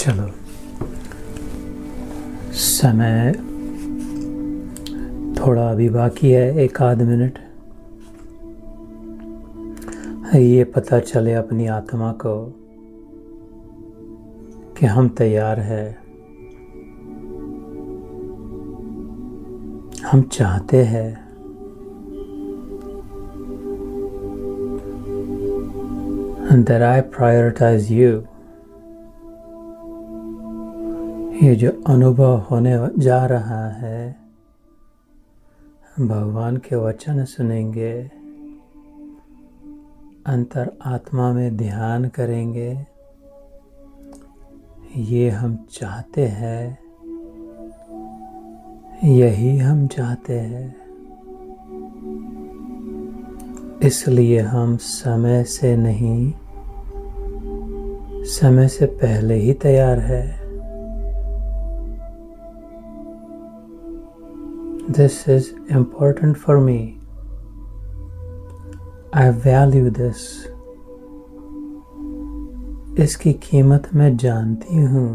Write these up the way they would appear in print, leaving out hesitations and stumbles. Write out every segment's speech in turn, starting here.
चलो, समय थोड़ा अभी बाकी है, 1 आध मिनट। ये पता चले अपनी आत्मा को कि हम तैयार हैं, हम चाहते हैं, that I prioritize you। ये जो अनुभव होने जा रहा है, भगवान के वचन सुनेंगे, अंतर आत्मा में ध्यान करेंगे, ये हम चाहते हैं, यही हम चाहते हैं। इसलिए हम समय से नहीं, समय से पहले ही तैयार है। This is important for me। I value this। इसकी कीमत मैं जानती हूँ,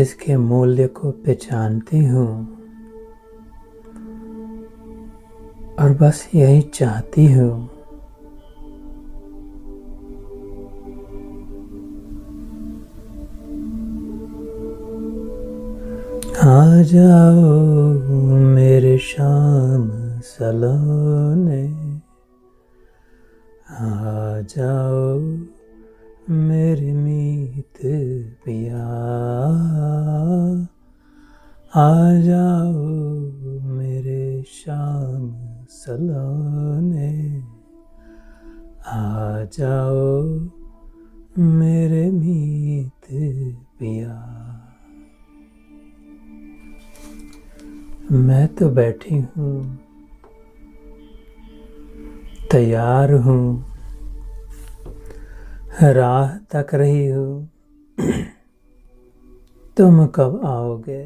इसके मूल्य को पहचानती हूँ, और बस यही चाहती हूँ। आ जाओ मेरे शाम सलोने, आ जाओ मेरे मीत पिया, आ जाओ मेरे शाम सलोने, आ जाओ मेरे मीत पिया। मैं तो बैठी हूँ, तैयार हूँ, राह तक रही हूँ, तुम कब आओगे,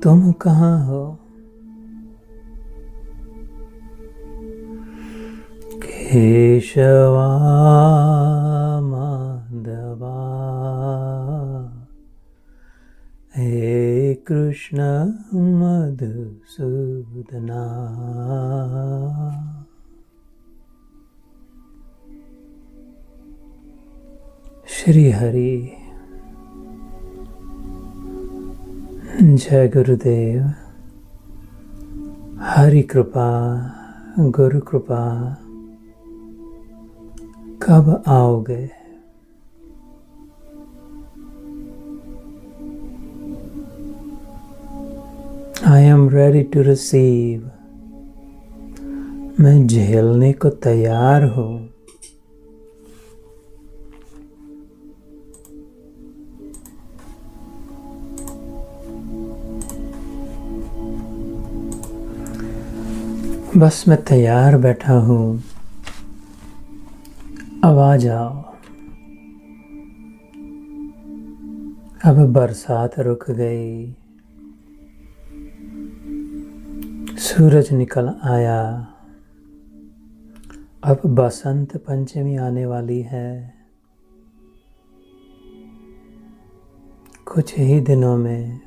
तुम कहाँ हो। केशवा माधवा हे कृष्ण मधुसूदना। श्री हरि। जय गुरुदेव। हरि कृपा, गुरु कृपा। कब आओगे। I am ready to receive। मैं झेलने को तैयार हूँ। बस मैं तैयार बैठा हूँ, अब आ जाओ। अब बरसात रुक गई, सूरज निकल आया, अब बसंत पंचमी आने वाली है। कुछ ही दिनों में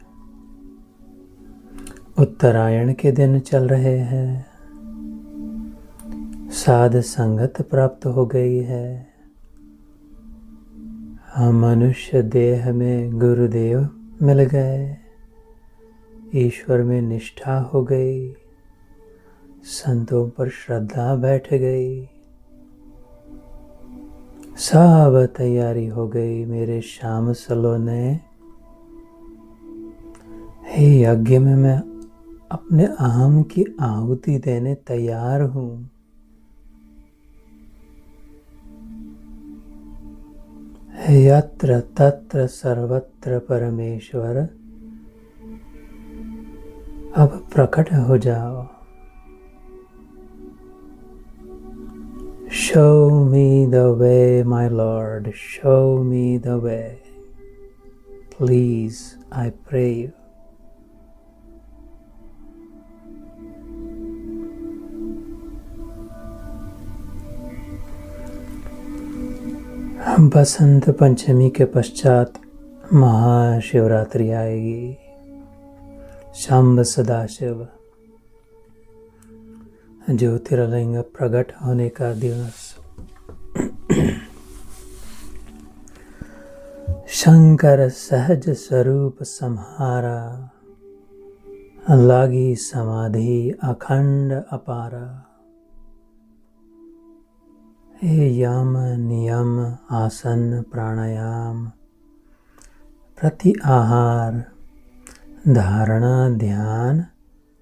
उत्तरायण के दिन चल रहे हैं। साध संगत प्राप्त हो गई है। हम मनुष्य देह में गुरुदेव मिल गए, ईश्वर में निष्ठा हो गई, संतों पर श्रद्धा बैठ गई, सब तैयारी हो गई। मेरे श्याम सलोने, हे यज्ञ में मैं अपने अहम की आहुति देने तैयार हूँ। यत्र तत्र सर्वत्र परमेश्वर, अब प्रकट हो जाओ। Show me the way, my Lord, show me the way. Please, I pray you। Basant Panchami के पश्चात महाशिवरात्रि आएगी। शंभ सदाशिव ज्योतिर्लिंग प्रकट होने का दिवस। शंकर सहज स्वरूप सम्हारा, लागी समाधि अखंड अपारा। हे यम नियम आसन प्राणायाम प्रति आहार धारणा ध्यान,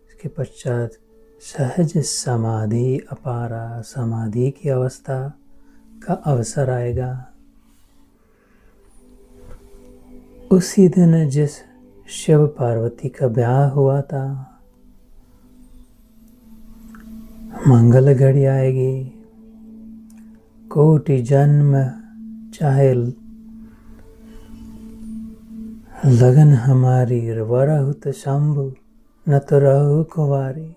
इसके पश्चात सहज समाधि अपारा, समाधि की अवस्था का अवसर आएगा। उसी दिन जिस शिव पार्वती का ब्याह हुआ था, मंगल घड़ी आएगी। कोटि जन्म चाहे लगन हमारी, वरहु तो शंभु न तो रहु कुंवारी।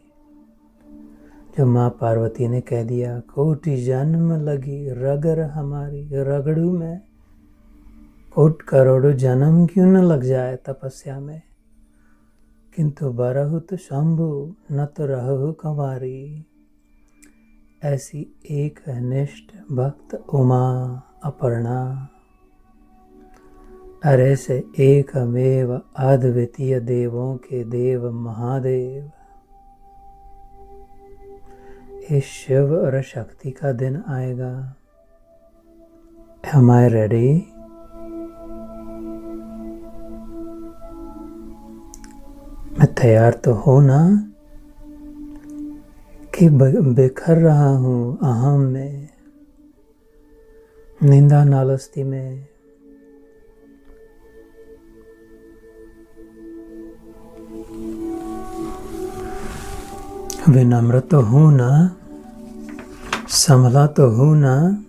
जो माँ पार्वती ने कह दिया, कोटि जन्म लगी रगर हमारी, रगड़ू में कोट करोड़ों जन्म क्यों न लग जाए तपस्या में, किंतु बरहु तो शंभु न तो रहु कुंवारी। ऐसी एक निष्ठ भक्त उमा अपर्णा, अरे से एकमेव अद्वितीय देवों के देव महादेव। इस शिव और शक्ति का दिन आएगा। Am I ready? मैं तैयार तो हूं ना, कि बिखर रहा हूं अहम में, निंदा नालस्ती में। विनम्र तो हूं ना, संभला तो हूं ना।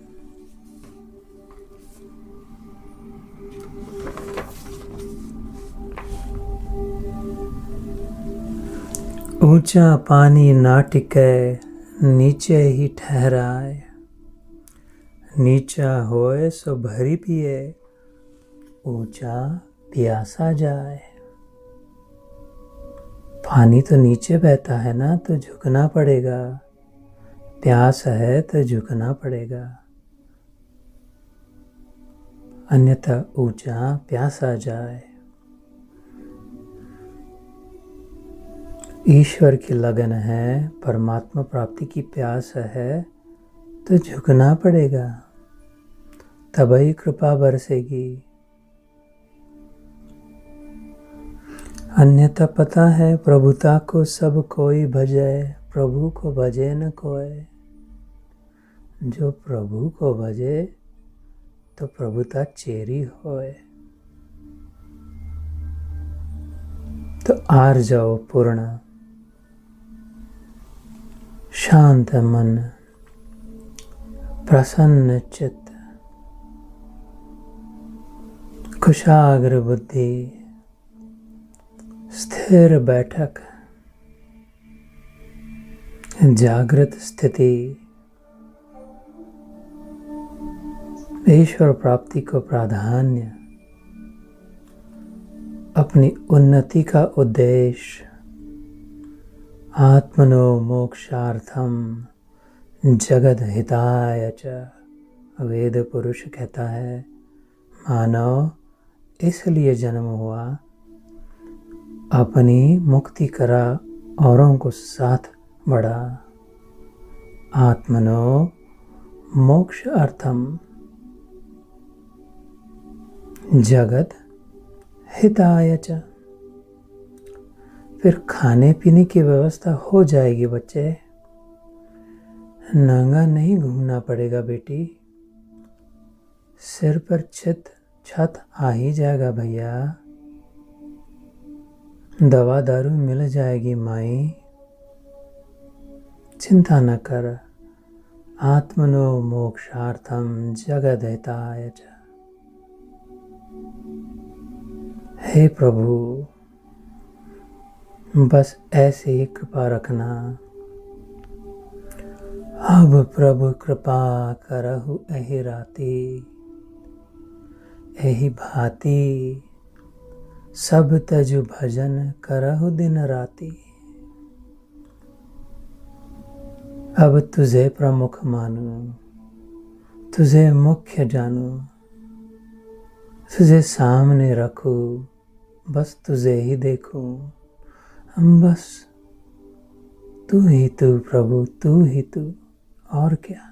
ऊंचा पानी ना टिके नीचे ही ठहराए, नीचा होए सो भरी पिए, ऊंचा प्यासा जाए। पानी तो नीचे बहता है ना, तो झुकना पड़ेगा। प्यास है तो झुकना पड़ेगा, अन्यथा ऊंचा प्यासा जाए। ईश्वर की लगन है, परमात्मा प्राप्ति की प्यास है, तो झुकना पड़ेगा, तभी कृपा बरसेगी। अन्यथा पता है, प्रभुता को सब कोई भजे, प्रभु को भजे न कोई। जो प्रभु को भजे तो प्रभुता चेरी होए। तो आर जाओ पूर्ण, शांत मन, प्रसन्न चित्त, कुशाग्र बुद्धि, स्थिर बैठक, जागृत स्थिति। ईश्वर प्राप्ति को प्राधान्य, अपनी उन्नति का उद्देश्य। आत्मनो मोक्षार्थम जगद हिताय च, वेद पुरुष कहता है, मानव इसलिए जन्म हुआ, अपनी मुक्ति करा, औरों को साथ बढ़ा। आत्मनो मोक्ष अर्थम जगत हिताय च। फिर खाने पीने की व्यवस्था हो जाएगी बच्चे, नंगा नहीं घूमना पड़ेगा बेटी, सिर पर छत आ ही जाएगा भैया, दवा दारू मिल जाएगी माई, चिंता न कर। आत्मनो मोक्षार्थम जगद हिताय च। हे प्रभु, बस ऐसे ही कृपा रखना। अब प्रभु कृपा करहु एहि राती, यही भांति सब तजु भजन करहु दिन राति। अब तुझे प्रमुख मानूं, तुझे मुख्य जानूं, तुझे सामने रखूं, बस तुझे ही देखूं। बस तू ही तू प्रभु, तू ही तू, और क्या।